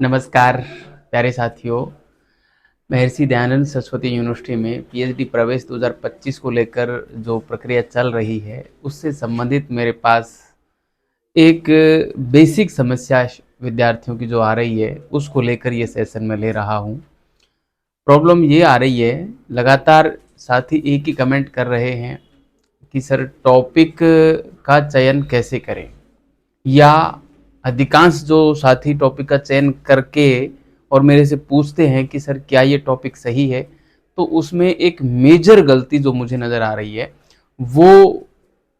नमस्कार प्यारे साथियों। महर्षि दयानंद सरस्वती यूनिवर्सिटी में पीएचडी प्रवेश 2025 को लेकर जो प्रक्रिया चल रही है उससे संबंधित मेरे पास एक बेसिक समस्या विद्यार्थियों की जो आ रही है उसको लेकर ये सेशन में ले रहा हूँ। प्रॉब्लम ये आ रही है, लगातार साथी एक ही कमेंट कर रहे हैं कि सर टॉपिक का चयन कैसे करें, या अधिकांश जो साथी टॉपिक का चयन करके और मेरे से पूछते हैं कि सर क्या ये टॉपिक सही है, तो उसमें एक मेजर गलती जो मुझे नज़र आ रही है वो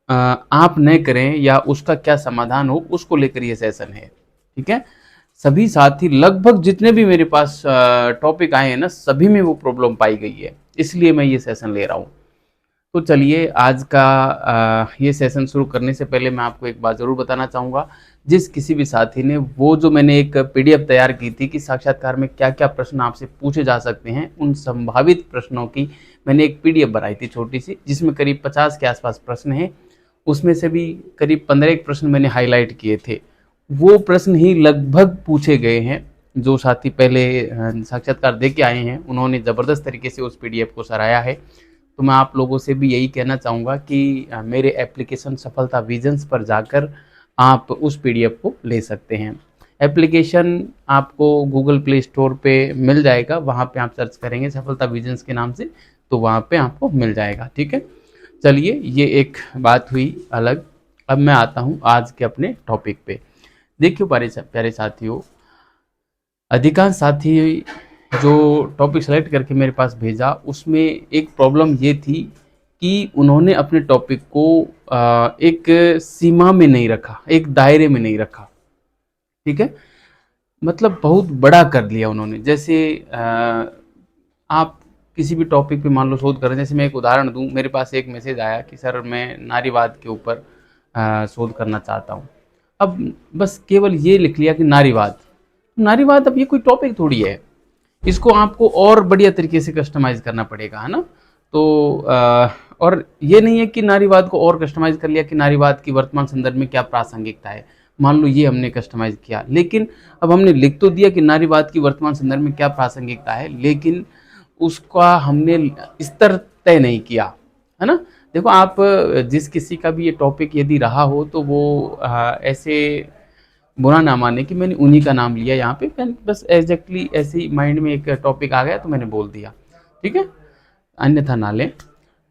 आप न करें या उसका क्या समाधान हो उसको लेकर ये सेशन है। ठीक है, सभी साथी लगभग जितने भी मेरे पास टॉपिक आए हैं ना, सभी में वो प्रॉब्लम पाई गई है, इसलिए मैं ये सेशन ले रहा हूँ। तो चलिए आज का ये सेशन शुरू करने से पहले मैं आपको एक बात ज़रूर बताना चाहूँगा। जिस किसी भी साथी ने वो जो मैंने एक पीडीएफ तैयार की थी कि साक्षात्कार में क्या क्या प्रश्न आपसे पूछे जा सकते हैं, उन संभावित प्रश्नों की मैंने एक पीडीएफ बनाई थी छोटी सी, जिसमें करीब 50 के आसपास प्रश्न हैं। उसमें से भी करीब 15 एक प्रश्न मैंने हाईलाइट किए थे। वो प्रश्न ही लगभग पूछे गए हैं। जो साथी पहले साक्षात्कार दे के आए हैं उन्होंने ज़बरदस्त तरीके से उस पीडीएफ को सराहा है। तो मैं आप लोगों से भी यही कहना चाहूँगा कि मेरे एप्लीकेशन सफलता विजन्स पर जाकर आप उस पीडीएफ को ले सकते हैं। एप्लीकेशन आपको गूगल प्ले स्टोर पे मिल जाएगा, वहाँ पे आप सर्च करेंगे सफलता विजन्स के नाम से, तो वहाँ पे आपको मिल जाएगा। ठीक है, चलिए ये एक बात हुई अलग। अब मैं आता हूँ आज के अपने टॉपिक पे। देखिए प्यारे साथियों, अधिकांश साथी जो टॉपिक सेलेक्ट करके मेरे पास भेजा उसमें एक प्रॉब्लम ये थी कि उन्होंने अपने टॉपिक को एक सीमा में नहीं रखा, एक दायरे में नहीं रखा। ठीक है, मतलब बहुत बड़ा कर लिया उन्होंने। जैसे आप किसी भी टॉपिक पे मान लो शोध कर रहे हैं, जैसे मैं एक उदाहरण दूं, मेरे पास एक मैसेज आया कि सर मैं नारीवाद के ऊपर शोध करना चाहता हूं। अब बस केवल ये लिख लिया कि नारीवाद। नारीवाद अब ये कोई टॉपिक थोड़ी है, इसको आपको और बढ़िया तरीके से कस्टमाइज करना पड़ेगा, है ना। तो और ये नहीं है कि नारीवाद को और कस्टमाइज कर लिया कि नारीवाद की वर्तमान संदर्भ में क्या प्रासंगिकता है, मान लो ये हमने कस्टमाइज किया, लेकिन अब हमने लिख तो दिया कि नारीवाद की वर्तमान संदर्भ में क्या प्रासंगिकता है, लेकिन उसका हमने स्तर तय नहीं किया, है ना। देखो आप जिस किसी का भी ये टॉपिक यदि रहा हो तो वो ऐसे बुरा ना माने कि मैंने उन्हीं का नाम लिया यहाँ पे, मैंने बस एग्जैक्टली ऐसे ही माइंड में एक टॉपिक आ गया तो मैंने बोल दिया। ठीक है, अन्यथा ना लें।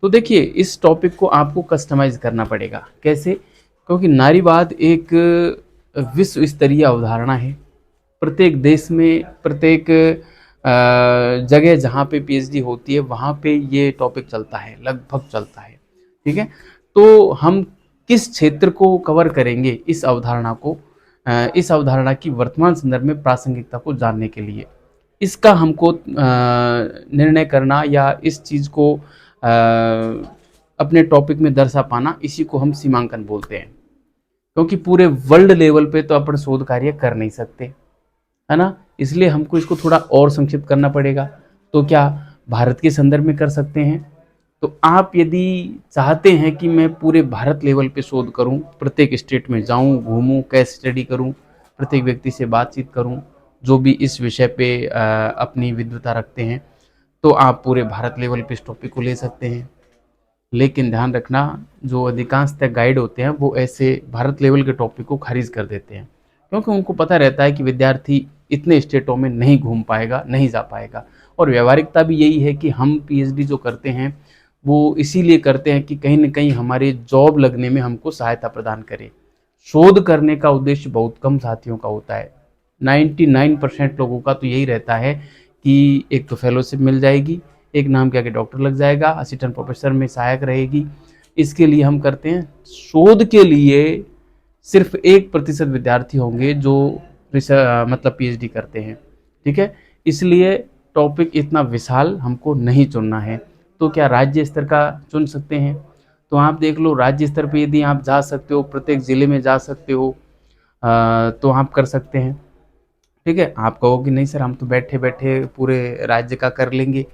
तो देखिए इस टॉपिक को आपको कस्टमाइज करना पड़ेगा। कैसे? क्योंकि नारीवाद एक विश्व स्तरीय अवधारणा है। प्रत्येक देश में, प्रत्येक जगह जहाँ पे पीएचडी होती है वहाँ पे ये टॉपिक चलता है, लगभग चलता है। ठीक है, तो हम किस क्षेत्र को कवर करेंगे इस अवधारणा को, इस अवधारणा की वर्तमान संदर्भ में प्रासंगिकता को जानने के लिए, इसका हमको निर्णय करना या इस चीज़ को अपने टॉपिक में दर्शा पाना, इसी को हम सीमांकन बोलते हैं। क्योंकि पूरे वर्ल्ड लेवल पे तो अपन शोध कार्य कर नहीं सकते, है ना, इसलिए हमको इसको थोड़ा और संक्षिप्त करना पड़ेगा। तो क्या भारत के संदर्भ में कर सकते हैं? तो आप यदि चाहते हैं कि मैं पूरे भारत लेवल पे शोध करूं, प्रत्येक स्टेट में जाऊं, घूमूं, केस स्टडी करूं, प्रत्येक व्यक्ति से बातचीत करूं जो भी इस विषय पे अपनी विद्वता रखते हैं, तो आप पूरे भारत लेवल पे इस टॉपिक को ले सकते हैं। लेकिन ध्यान रखना, जो अधिकांशतः गाइड होते हैं वो ऐसे भारत लेवल के टॉपिक को खारिज कर देते हैं, क्योंकि उनको पता रहता है कि विद्यार्थी इतने स्टेटों में नहीं घूम पाएगा, नहीं जा पाएगा। और व्यवहारिकता भी यही है कि हम पीएचडी जो करते हैं वो इसीलिए करते हैं कि कहीं ना कहीं हमारे जॉब लगने में हमको सहायता प्रदान करे। शोध करने का उद्देश्य बहुत कम साथियों का होता है। 99% लोगों का तो यही रहता है कि एक तो फेलोशिप मिल जाएगी, एक नाम के आगे डॉक्टर लग जाएगा, असिस्टेंट प्रोफेसर में सहायक रहेगी। इसके लिए हम करते हैं। शोध के लिए सिर्फ 1% विद्यार्थी होंगे जो मतलब पीएचडी करते हैं। ठीक है, इसलिए टॉपिक इतना विशाल हमको नहीं चुनना है। तो क्या राज्य स्तर का चुन सकते हैं? तो आप देख लो, राज्य स्तर पे यदि आप जा सकते हो, प्रत्येक ज़िले में जा सकते हो, तो आप कर सकते हैं। ठीक है, आप कहो कि नहीं सर हम तो बैठे बैठे पूरे राज्य का कर लेंगे,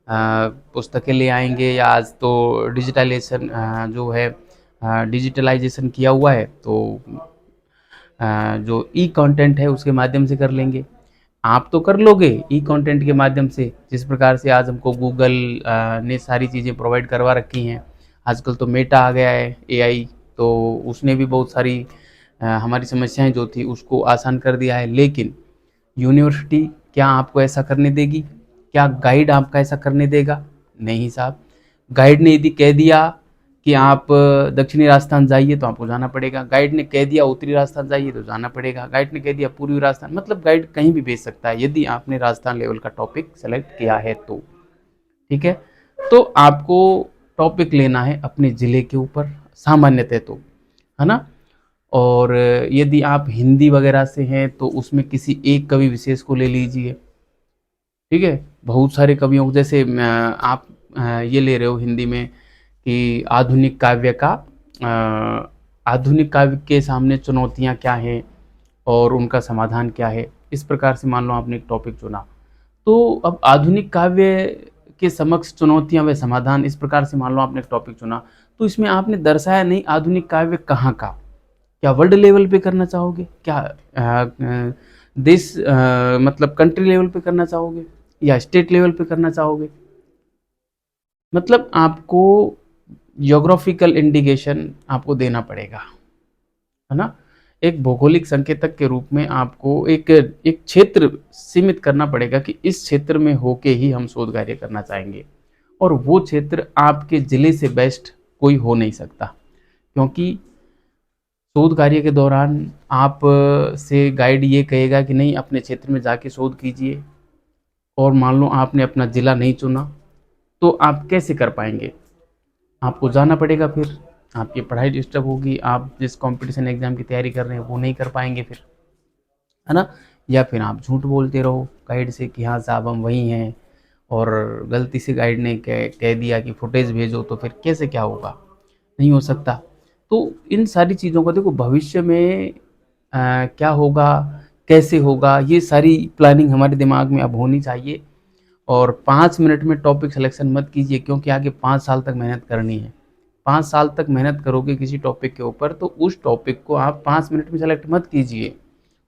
पुस्तकें ले आएंगे, या आज तो डिजिटलाइजेशन जो है, डिजिटलाइजेशन किया हुआ है, तो जो ई कंटेंट है उसके माध्यम से कर लेंगे। आप तो कर लोगे ई कंटेंट के माध्यम से, जिस प्रकार से आज हमको गूगल ने सारी चीज़ें प्रोवाइड करवा रखी हैं। आजकल तो मेटा आ गया है एआई, तो उसने भी बहुत सारी हमारी समस्याएं जो थी उसको आसान कर दिया है। लेकिन यूनिवर्सिटी क्या आपको ऐसा करने देगी? क्या गाइड आपका ऐसा करने देगा? नहीं साहब। गाइड ने यदि कह दिया कि आप दक्षिणी राजस्थान जाइए तो आपको जाना पड़ेगा, गाइड ने कह दिया उत्तरी राजस्थान जाइए तो जाना पड़ेगा, गाइड ने कह दिया पूर्वी राजस्थान, मतलब गाइड कहीं भी भेज सकता है यदि आपने राजस्थान लेवल का टॉपिक सेलेक्ट किया है तो। ठीक है, तो आपको टॉपिक लेना है अपने ज़िले के ऊपर सामान्यतः तो, है ना। और यदि आप हिंदी वगैरह से हैं तो उसमें किसी एक कवि विशेष को ले लीजिए। ठीक है, बहुत सारे कवियों को, जैसे आप ये ले रहे हो हिंदी में कि आधुनिक काव्य के सामने चुनौतियाँ क्या हैं और उनका समाधान क्या है। इस प्रकार से मान लो आपने एक टॉपिक चुना, तो अब आधुनिक काव्य के समक्ष चुनौतियाँ व समाधान, इस प्रकार से मान लो आपने एक टॉपिक चुना, तो इसमें आपने दर्शाया नहीं आधुनिक काव्य कहाँ का। क्या वर्ल्ड लेवल पे करना चाहोगे? क्या देश मतलब कंट्री लेवल पे करना चाहोगे या स्टेट लेवल पे करना चाहोगे? मतलब आपको ज्योग्राफिकल इंडिकेशन आपको देना पड़ेगा, है ना। एक भौगोलिक संकेतक के रूप में आपको एक एक क्षेत्र सीमित करना पड़ेगा कि इस क्षेत्र में होके ही हम शोध कार्य करना चाहेंगे, और वो क्षेत्र आपके ज़िले से बेस्ट कोई हो नहीं सकता। क्योंकि शोध कार्य के दौरान आप से गाइड ये कहेगा कि नहीं अपने क्षेत्र में जाके शोध कीजिए, और मान लो आपने अपना ज़िला नहीं चुना तो आप कैसे कर पाएंगे? आपको जाना पड़ेगा, फिर आपकी पढ़ाई डिस्टर्ब होगी, आप जिस कंपटीशन एग्ज़ाम की तैयारी कर रहे हैं वो नहीं कर पाएंगे फिर, है ना। या फिर आप झूठ बोलते रहो गाइड से कि हाँ साहब हम वही हैं, और गलती से गाइड ने कह दिया कि फुटेज भेजो, तो फिर कैसे क्या होगा? नहीं हो सकता। तो इन सारी चीज़ों का देखो भविष्य में क्या होगा, कैसे होगा, ये सारी प्लानिंग हमारे दिमाग में अब होनी चाहिए। और 5 मिनट में टॉपिक सिलेक्शन मत कीजिए, क्योंकि आगे 5 साल तक मेहनत करनी है। 5 साल तक मेहनत करोगे किसी टॉपिक के ऊपर, तो उस टॉपिक को आप 5 मिनट में सेलेक्ट मत कीजिए।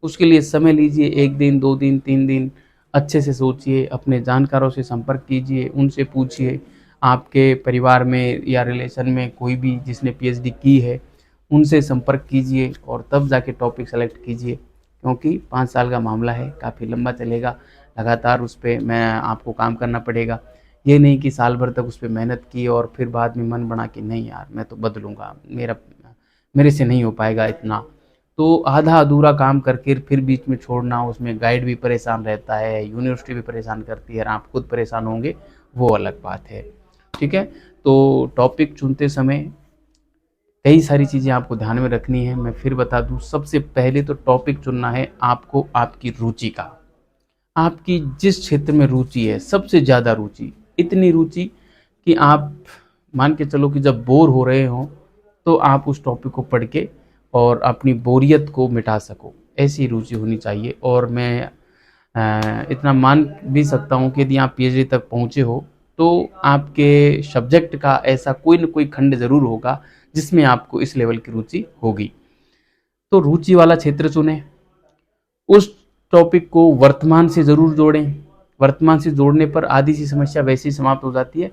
उसके लिए समय लीजिए, 1 दिन, 2 दिन, 3 दिन, अच्छे से सोचिए, अपने जानकारों से संपर्क कीजिए, उनसे पूछिए। आपके परिवार में या रिलेशन में कोई भी जिसने पीएचडी की है, उनसे संपर्क कीजिए और तब जाके टॉपिक सेलेक्ट कीजिए। क्योंकि 5 साल का मामला है, काफ़ी लंबा चलेगा। लगातार उस पे मैं आपको काम करना पड़ेगा। ये नहीं कि साल भर तक उस पे मेहनत की और फिर बाद में मन बना कि नहीं यार मैं तो बदलूँगा, मेरे से नहीं हो पाएगा इतना। तो आधा अधूरा काम करके फिर बीच में छोड़ना, उसमें गाइड भी परेशान रहता है, यूनिवर्सिटी भी परेशान करती है और आप खुद परेशान होंगे, वो अलग बात है। ठीक है? तो टॉपिक चुनते समय कई सारी चीज़ें आपको ध्यान में रखनी है। मैं फिर बता दूँ, सबसे पहले तो टॉपिक चुनना है आपको आपकी रुचि का। आपकी जिस क्षेत्र में रुचि है, सबसे ज़्यादा रुचि, इतनी रुचि कि आप मान के चलो कि जब बोर हो रहे हों तो आप उस टॉपिक को पढ़ के और अपनी बोरियत को मिटा सको, ऐसी रुचि होनी चाहिए। और मैं इतना मान भी सकता हूँ कि यदि आप पीएचडी तक पहुँचे हो तो आपके सब्जेक्ट का ऐसा कोई न कोई खंड ज़रूर होगा जिसमें आपको इस लेवल की रुचि होगी। तो रुचि वाला क्षेत्र चुनें, उस टॉपिक को वर्तमान से ज़रूर जोड़ें। वर्तमान से जोड़ने पर आधी सी समस्या वैसे ही समाप्त हो जाती है।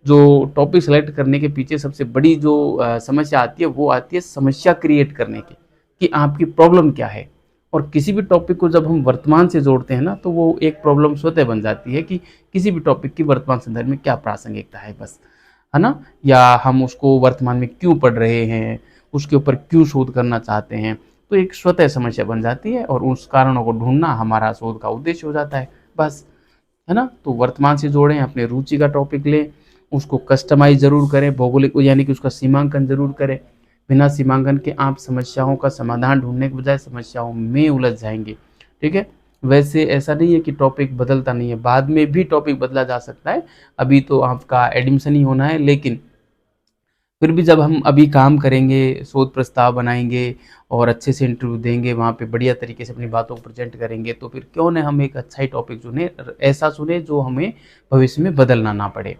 जो टॉपिक सेलेक्ट करने के पीछे सबसे बड़ी जो समस्या आती है, वो आती है समस्या क्रिएट करने की, कि आपकी प्रॉब्लम क्या है। और किसी भी टॉपिक को जब हम वर्तमान से जोड़ते हैं ना, तो वो एक प्रॉब्लम स्वतः बन जाती है कि किसी भी टॉपिक की वर्तमान संदर्भ में क्या प्रासंगिकता है बस, है ना? या हम उसको वर्तमान में क्यों पढ़ रहे हैं, उसके ऊपर क्यों शोध करना चाहते हैं। तो एक स्वतः समस्या बन जाती है और उस कारणों को ढूँढना हमारा शोध का उद्देश्य हो जाता है, बस, है ना? तो वर्तमान से जोड़ें, अपने रुचि का टॉपिक लें, उसको कस्टमाइज़ ज़रूर करें, भौगोलिक यानी कि उसका सीमांकन ज़रूर करें। बिना सीमांकन के आप समस्याओं का समाधान ढूँढने के बजाय समस्याओं में उलझ जाएँगे, ठीक है? वैसे ऐसा नहीं है कि टॉपिक बदलता नहीं है, बाद में भी टॉपिक बदला जा सकता है। अभी तो आपका एडमिशन ही होना है, लेकिन फिर भी जब हम अभी काम करेंगे, शोध प्रस्ताव बनाएँगे और अच्छे से इंटरव्यू देंगे, वहाँ पे बढ़िया तरीके से अपनी बातों को प्रेज़ेंट करेंगे, तो फिर क्यों ना हम एक अच्छा ही टॉपिक चुनें, ऐसा चुनें जो हमें भविष्य में बदलना ना पड़े,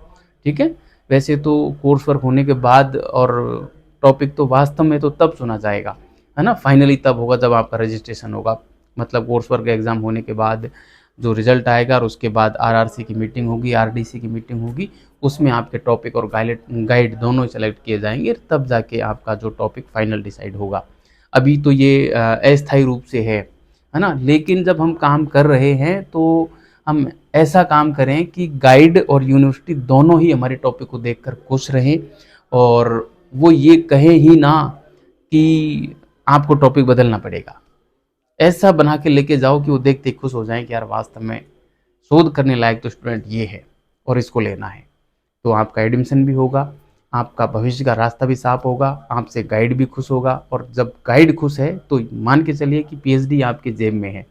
ठीक है? वैसे तो कोर्स वर्क होने के बाद और टॉपिक तो वास्तव में तो तब चुना जाएगा, है ना? फाइनली तब होगा जब आपका रजिस्ट्रेशन होगा, मतलब कोर्स वर्क का एग्ज़ाम होने के बाद जो रिजल्ट आएगा और उसके बाद आरआरसी की मीटिंग होगी, आरडीसी की मीटिंग होगी, उसमें आपके टॉपिक और गाइड दोनों सेलेक्ट किए जाएंगे, तब जाके आपका जो टॉपिक फाइनल डिसाइड होगा। अभी तो ये अस्थायी रूप से है ना, लेकिन जब हम काम कर रहे हैं तो हम ऐसा काम करें कि गाइड और यूनिवर्सिटी दोनों ही हमारे टॉपिक को देखकर खुश रहें और वो ये कहें ही ना कि आपको टॉपिक बदलना पड़ेगा। ऐसा बना के लेके जाओ कि वो देखते ही खुश हो जाएं कि यार वास्तव में शोध करने लायक तो स्टूडेंट ये है और इसको लेना है। तो आपका एडमिशन भी होगा, आपका भविष्य का रास्ता भी साफ होगा, आपसे गाइड भी खुश होगा, और जब गाइड खुश है तो मान के चलिए कि पीएचडी आपके जेब में है,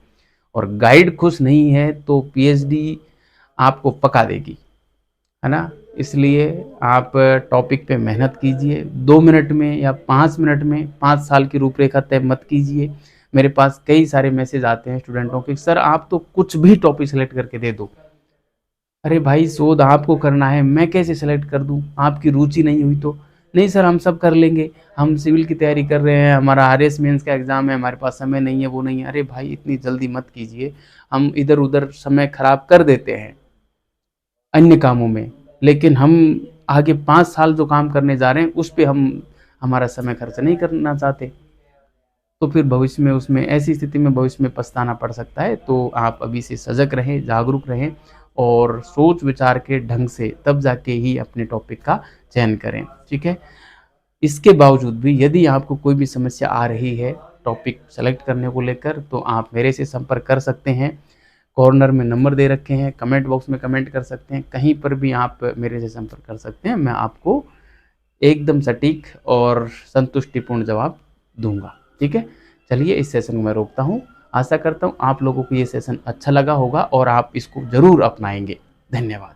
और गाइड खुश नहीं है तो पीएचडी आपको पका देगी, है ना। इसलिए आप टॉपिक पे मेहनत कीजिए, 2 मिनट में या 5 मिनट में 5 साल की रूपरेखा तय मत कीजिए। मेरे पास कई सारे मैसेज आते हैं स्टूडेंटों के, सर आप तो कुछ भी टॉपिक सेलेक्ट करके दे दो। अरे भाई शोध आपको करना है, मैं कैसे सेलेक्ट कर दूं, आपकी रुचि नहीं हुई तो। नहीं सर हम सब कर लेंगे, हम सिविल की तैयारी कर रहे हैं, हमारा आरएस मेंस का एग्ज़ाम है, हमारे पास समय नहीं है, वो नहीं है। अरे भाई इतनी जल्दी मत कीजिए, हम इधर उधर समय खराब कर देते हैं अन्य कामों में, लेकिन हम आगे 5 साल जो काम करने जा रहे हैं उस पे हम हमारा समय खर्च नहीं करना चाहते, तो फिर भविष्य में उसमें ऐसी स्थिति में भविष्य में पछताना पड़ सकता है। तो आप अभी से सजग रहें, जागरूक रहें और सोच विचार के ढंग से तब जाके ही अपने टॉपिक का चयन करें, ठीक है। इसके बावजूद भी यदि आपको कोई भी समस्या आ रही है टॉपिक सेलेक्ट करने को लेकर, तो आप मेरे से संपर्क कर सकते हैं। कॉर्नर में नंबर दे रखे हैं, कमेंट बॉक्स में कमेंट कर सकते हैं, कहीं पर भी आप मेरे से संपर्क कर सकते हैं। मैं आपको एकदम सटीक और संतुष्टिपूर्ण जवाब दूंगा, ठीक है। चलिए इस सेशन को मैं रोकता हूँ। आशा करता हूँ आप लोगों को ये सेशन अच्छा लगा होगा और आप इसको ज़रूर अपनाएंगे। धन्यवाद।